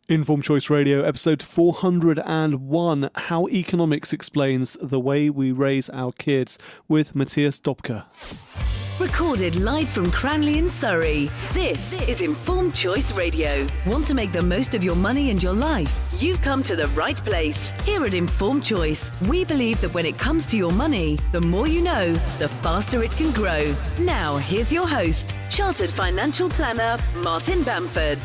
Informed Choice Radio, episode 401, How Economics Explains the Way We Raise Our Kids, with Matthias Dobke. Recorded live from Cranley in Surrey. This is Informed Choice Radio. Want to make the most of your money and your life? You've come to the right place. Here at Informed Choice, we believe that when it comes to your money, the more you know, the faster it can grow. Now, here's your host, Chartered Financial Planner, Martin Bamford.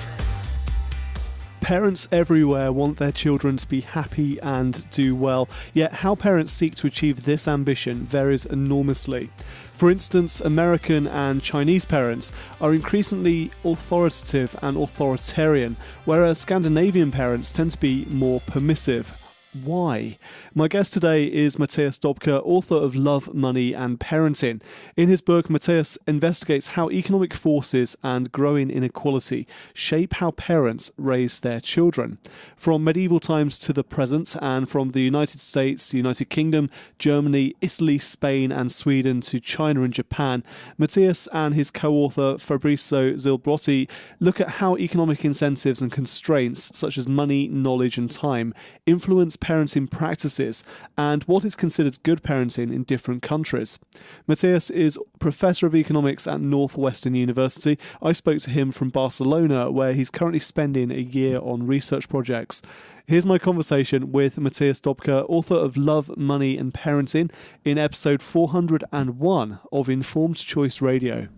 Parents everywhere want their children to be happy and do well, yet how parents seek to achieve this ambition varies enormously. For instance, American and Chinese parents are increasingly authoritative and authoritarian, whereas Scandinavian parents tend to be more permissive. Why? My guest today is Matthias Dobke, author of Love, Money and Parenting. In his book, Matthias investigates how economic forces and growing inequality shape how parents raise their children. From medieval times to the present, and from the United States, United Kingdom, Germany, Italy, Spain and Sweden to China and Japan, Matthias and his co-author Fabrizio Zilbrotti look at how economic incentives and constraints, such as money, knowledge and time, influence parenting practices and what is considered good parenting in different countries. Matthias is Professor of Economics at Northwestern University. I spoke to him from Barcelona, where he's currently spending a year on research projects. Here's my conversation with Matthias Dobke, author of Love, Money and Parenting, in episode 401 of Informed Choice Radio.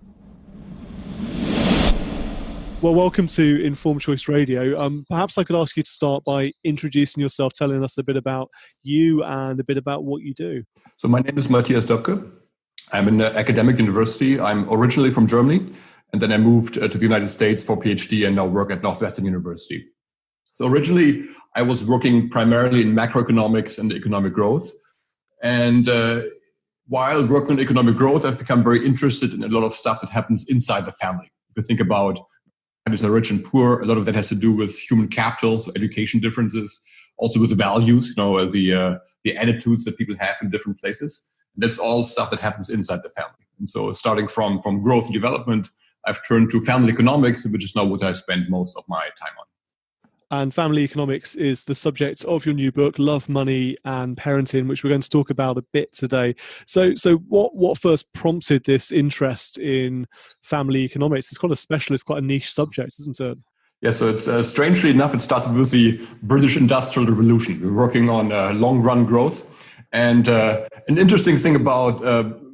Well, welcome to Informed Choice Radio. Perhaps I could ask you to start by introducing yourself, telling us a bit about you and a bit about what you do. So my name is Matthias Dobke. I'm in an academic university. I'm originally from Germany, and then I moved to the United States for PhD and now work at Northwestern University. So originally, I was working primarily in macroeconomics and economic growth. And while working on economic growth, I've become very interested in a lot of stuff that happens inside the family. If you think about the rich and poor, a lot of that has to do with human capital, so education differences, also with the values, the attitudes that people have in different places. That's all stuff that happens inside the family. And so starting from growth and development, I've turned to family economics, which is now what I spend most of my time on. And family economics is the subject of your new book, Love, Money and Parenting, which we're going to talk about a bit today. So what first prompted this interest in family economics? It's quite a specialist, quite a niche subject, isn't it? Yeah, so it's strangely enough, it started with the British Industrial Revolution. We're working on long-run growth. And an interesting thing about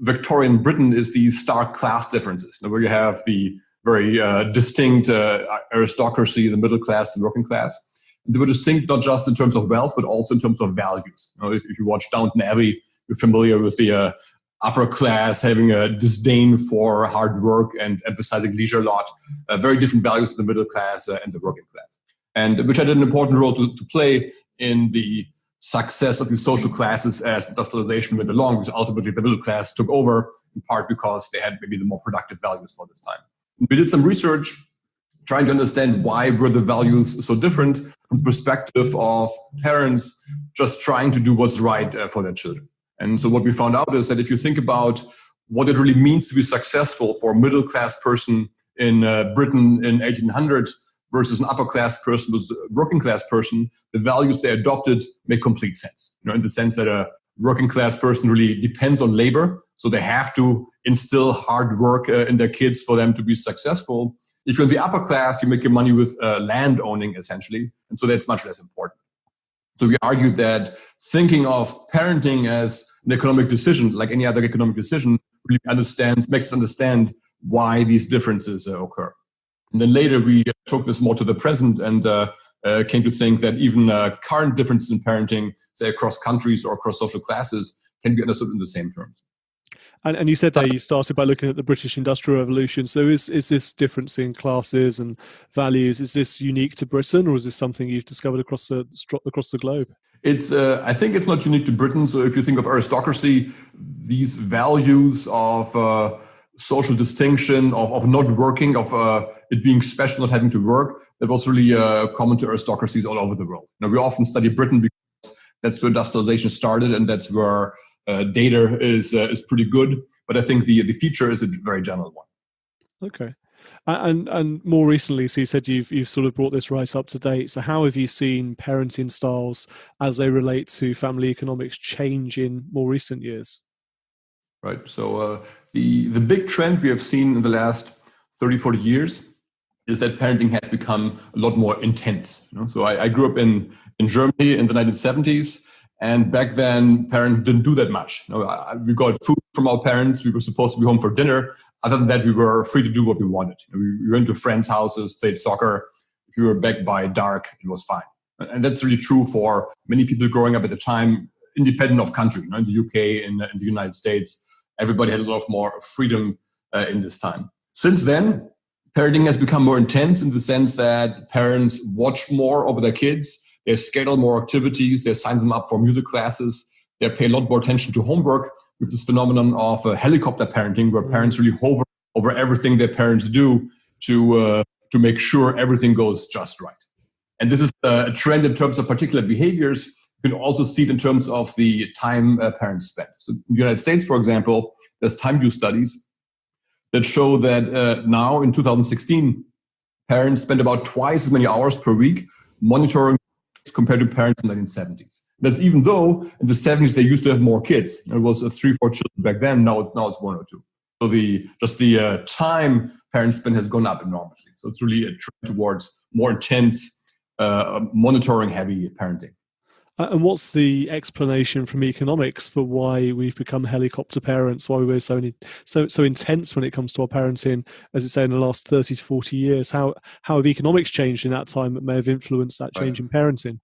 Victorian Britain is these stark class differences, where you have the very distinct aristocracy, the middle class, the working class. They were distinct not just in terms of wealth, but also in terms of values. If you watch Downton Abbey, you're familiar with the upper class having a disdain for hard work and emphasizing leisure a lot. Very different values in the middle class and the working class. And which had an important role to play in the success of the social classes as industrialization went along, because ultimately the middle class took over, in part because they had maybe the more productive values for this time. We did some research trying to understand why were the values so different from the perspective of parents just trying to do what's right for their children. And so what we found out is that if you think about what it really means to be successful for a middle-class person in Britain in 1800 versus an upper-class person versus a working-class person, the values they adopted make complete sense. In the sense that a working-class person really depends on labor, so they have to instill hard work in their kids for them to be successful. If you're in the upper class, you make your money with land owning, essentially, and so that's much less important. So we argued that thinking of parenting as an economic decision, like any other economic decision, really makes us understand why these differences occur. And then later we took this more to the present and came to think that even current differences in parenting, say across countries or across social classes, can be understood in the same terms. And you said that you started by looking at the British Industrial Revolution. So is this difference in classes and values, is this unique to Britain, or is this something you've discovered across the globe? It's I think it's not unique to Britain. So if you think of aristocracy, these values of social distinction, of not working, of it being special, not having to work, that was really common to aristocracies all over the world. Now, we often study Britain because that's where industrialization started, and that's where data is pretty good. But I think the feature is a very general one. Okay. And more recently, so you said you've sort of brought this right up to date. So how have you seen parenting styles as they relate to family economics change in more recent years? Right. So the big trend we have seen in the last 30, 40 years is that parenting has become a lot more intense. So I grew up in Germany in the 1970s. And back then, parents didn't do that much. We got food from our parents. We were supposed to be home for dinner. Other than that, we were free to do what we wanted. We went to friends' houses, played soccer. If we were back by dark, it was fine. And that's really true for many people growing up at the time, independent of country. In the UK, in the United States, everybody had a lot more freedom in this time. Since then, parenting has become more intense in the sense that parents watch more over their kids. They schedule more activities. They sign them up for music classes. They pay a lot more attention to homework with this phenomenon of helicopter parenting, where parents really hover over everything their parents do to make sure everything goes just right. And this is a trend in terms of particular behaviors. You can also see it in terms of the time parents spend. So in the United States, for example, there's time use studies that show that now in 2016, parents spend about twice as many hours per week monitoring compared to parents in the 1970s. That's even though in the 70s they used to have more kids. It was 3-4 children back then. Now it's 1 or 2. So the time parents spend has gone up enormously. So it's really a trend towards more intense, monitoring-heavy parenting. And what's the explanation from economics for why we've become helicopter parents, why we're so intense when it comes to our parenting, as you say, in the last 30 to 40 years? How have economics changed in that time that may have influenced that change in parenting?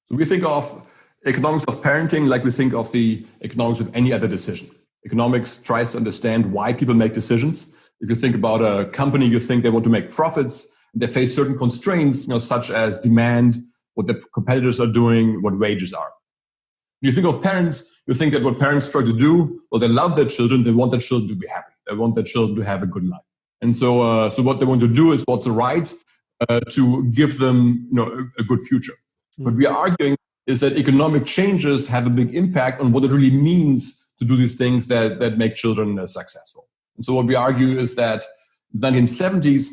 So we think of economics of parenting like we think of the economics of any other decision. Economics tries to understand why people make decisions. If you think about a company, you think they want to make profits. They face certain constraints, such as demand, what the competitors are doing, what wages are. You think of parents, you think that what parents try to do, well, they love their children, they want their children to be happy. They want their children to have a good life. And so what they want to do is what's right to give them a good future. What we are arguing is that economic changes have a big impact on what it really means to do these things that make children successful. And so what we argue is that in the 1970s,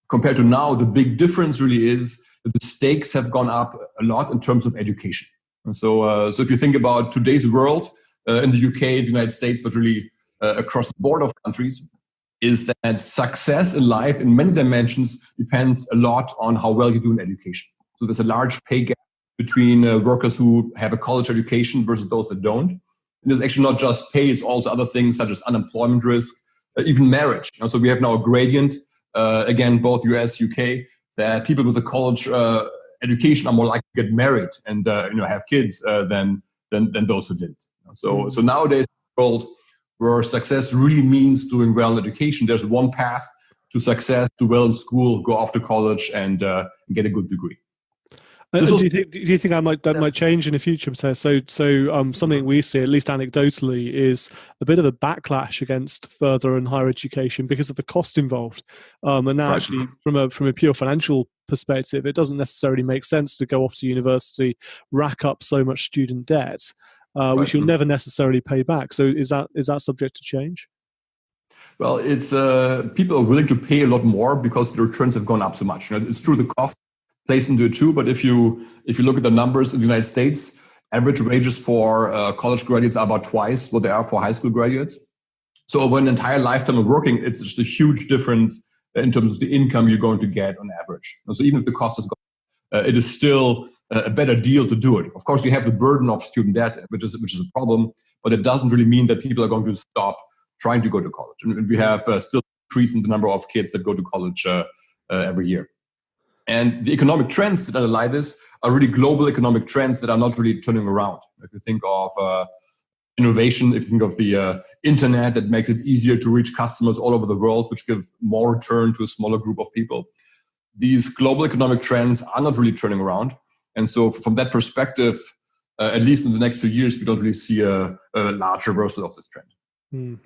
compared to now, the big difference really is that the stakes have gone up a lot in terms of education. And so if you think about today's world, in the UK, the United States, but really across the board of countries, is that success in life in many dimensions depends a lot on how well you do in education. So there's a large pay gap between workers who have a college education versus those that don't. And there's actually not just pay, it's also other things such as unemployment risk, even marriage. So we have now a gradient, again, both US, UK, that people with a college education are more likely to get married and have kids than those who didn't. So nowadays, in the world where success really means doing well in education, there's one path to success: do well in school, go off to college, and get a good degree. Do you think that might change in the future? So something we see, at least anecdotally, is a bit of a backlash against further and higher education because of the cost involved. And now, actually, from a pure financial perspective, it doesn't necessarily make sense to go off to university, rack up so much student debt, which you'll never necessarily pay back. So is that subject to change? Well, it's people are willing to pay a lot more because the returns have gone up so much. It's true, the cost plays into it too, but if you look at the numbers in the United States, average wages for college graduates are about twice what they are for high school graduates. So over an entire lifetime of working, it's just a huge difference in terms of the income you're going to get on average. And so even if the cost has gone, it is still a better deal to do it. Of course, you have the burden of student debt, which is a problem, but it doesn't really mean that people are going to stop trying to go to college. And we have still increasing the number of kids that go to college every year. And the economic trends that underlie this are really global economic trends that are not really turning around. If you think of innovation, if you think of the internet that makes it easier to reach customers all over the world, which give more return to a smaller group of people, these global economic trends are not really turning around. And so from that perspective, at least in the next few years, we don't really see a large reversal of this trend.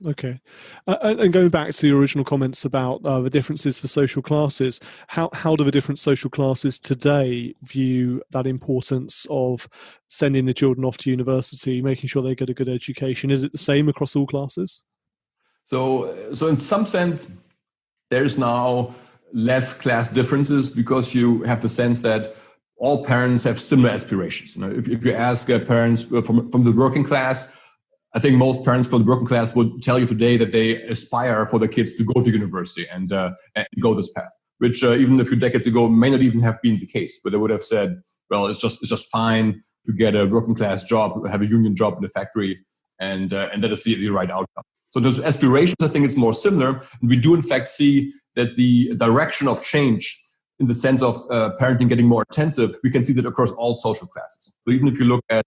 Okay. And going back to your original comments about the differences for social classes, how do the different social classes today view that importance of sending the children off to university, making sure they get a good education? Is it the same across all classes? So in some sense, there's now less class differences because you have the sense that all parents have similar aspirations. If you ask parents from the working class, I think most parents from the working class would tell you today that they aspire for their kids to go to university and go this path, which even a few decades ago may not even have been the case. But they would have said, well, it's just fine to get a working class job, have a union job in a factory, and that is the right outcome. So those aspirations, I think it's more similar. And we do in fact see that the direction of change in the sense of parenting getting more attentive, we can see that across all social classes. So even if you look at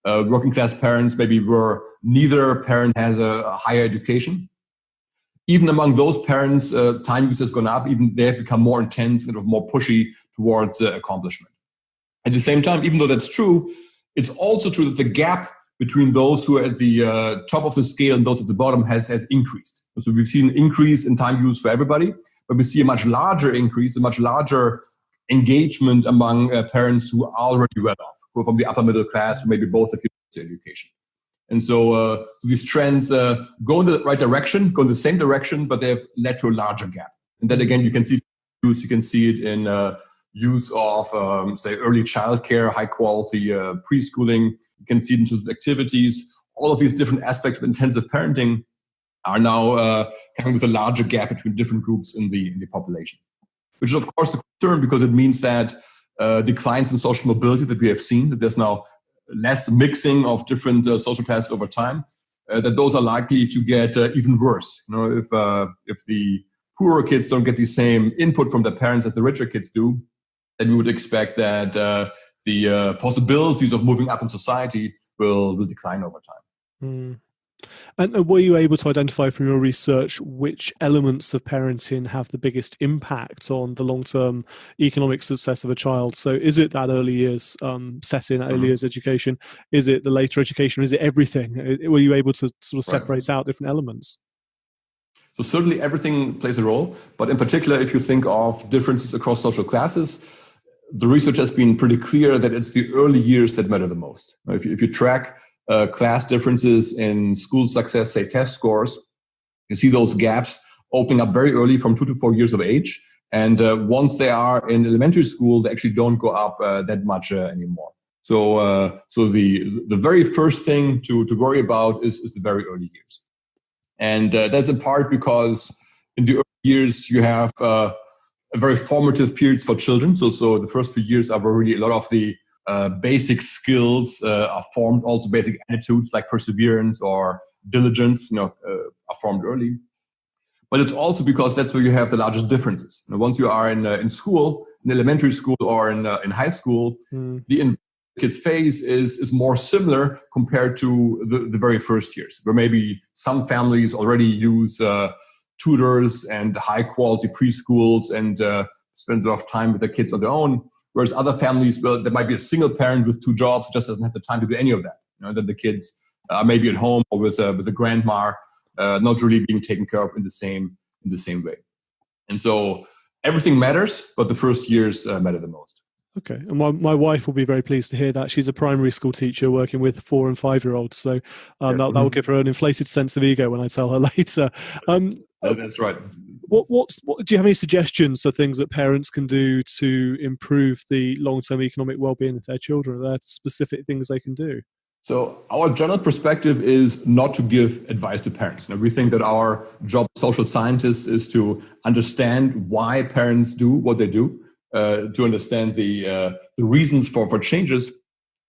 working class parents, maybe where neither parent has a higher education, even among those parents, time use has gone up, even they have become more intense and more pushy towards accomplishment. At the same time, even though that's true, it's also true that the gap between those who are at the top of the scale and those at the bottom has increased. So we've seen an increase in time use for everybody, but we see a much larger increase, a much larger engagement among parents who are already well off, who are from the upper middle class, who maybe both have education. And so these trends go in the right direction, go in the same direction, but they have led to a larger gap. And then again, you can see it in use of, say, early childcare, high quality preschooling. You can see it in terms of activities. All of these different aspects of intensive parenting are now coming with a larger gap between different groups in the population, which is of course a concern because it means that declines in social mobility that we have seen, that there's now less mixing of different social classes over time, that those are likely to get even worse. If the poorer kids don't get the same input from their parents that the richer kids do, then we would expect that the possibilities of moving up in society will decline over time. Mm. And were you able to identify from your research which elements of parenting have the biggest impact on the long-term economic success of a child? So is it that early years setting, that early years education? Is it the later education? Is it everything? Were you able to sort of separate out different elements? So certainly everything plays a role, but in particular, if you think of differences across social classes, the research has been pretty clear that it's the early years that matter the most. If you track class differences in school success, say test scores, you see those gaps opening up very early from 2 to 4 years of age. And once they are in elementary school, they actually don't go up that much anymore. So the very first thing to worry about is the very early years. And that's in part because in the early years, you have a very formative periods for children. So the first few years are where really a lot of the basic skills are formed, also basic attitudes like perseverance or diligence, are formed early. But it's also because that's where you have the largest differences. Once you are in school, in elementary school or in high school, the kids' phase is more similar compared to the very first years, where maybe some families already use tutors and high quality preschools and spend a lot of time with their kids on their own. Whereas other families, well, there might be a single parent with 2 jobs, just doesn't have the time to do any of that. That the kids are maybe at home or with a grandma, not really being taken care of in the same way. And so everything matters, but the first years matter the most. Okay. And my wife will be very pleased to hear that. She's a primary school teacher working with 4 and 5-year-olds. So that will give her an inflated sense of ego when I tell her later. That's right. What do you have any suggestions for things that parents can do to improve the long-term economic well-being of their children? Are there specific things they can do? So our general perspective is not to give advice to parents. We think that our job as social scientists is to understand why parents do what they do, to understand the reasons for changes,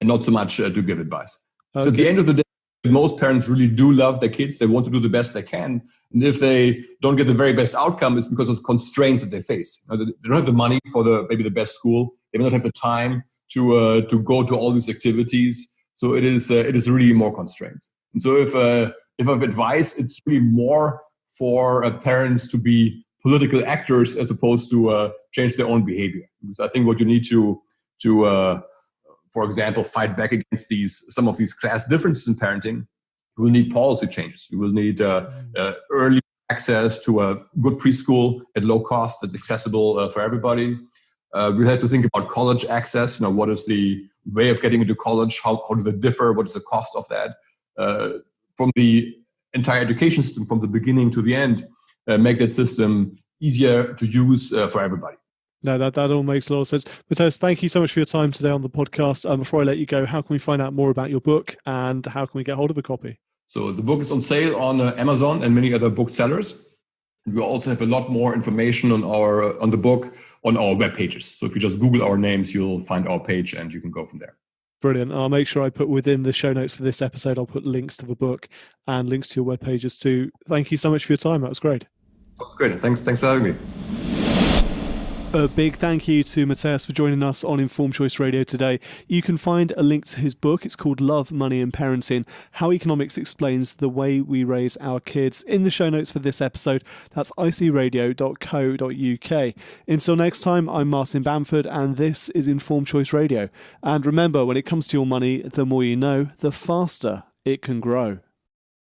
and not so much to give advice. Okay. So at the end of the day, most parents really do love their kids. They want to do the best they can. And if they don't get the very best outcome, it's because of constraints that they face. They don't have the money for maybe the best school. They may not have the time to go to all these activities. So it is really more constraints. And so if I have advice, it's really more for parents to be political actors as opposed to change their own behavior. Because I think what you need to for example, fight back against some of these class differences in parenting, you will need policy changes. You will need early access to a good preschool at low cost that's accessible for everybody. We'll have to think about college access. What is the way of getting into college? How do they differ? What is the cost of that? From the entire education system, from the beginning to the end, make that system easier to use for everybody. No, that all makes a lot of sense. Matthias, thank you so much for your time today on the podcast. Before I let you go, how can we find out more about your book and how can we get hold of a copy? So the book is on sale on Amazon and many other booksellers. We also have a lot more information on the book on our web pages. So if you just Google our names, you'll find our page and you can go from there. Brilliant. I'll make sure I put within the show notes for this episode, I'll put links to the book and links to your web pages too. Thank you so much for your time. That was great. That was great. Thanks for having me. A big thank you to Matthias for joining us on Informed Choice Radio today. You can find a link to his book. It's called Love, Money and Parenting, How Economics Explains the Way We Raise Our Kids, in the show notes for this episode. That's icradio.co.uk. Until next time, I'm Martin Bamford and this is Informed Choice Radio. And remember, when it comes to your money, the more you know, the faster it can grow.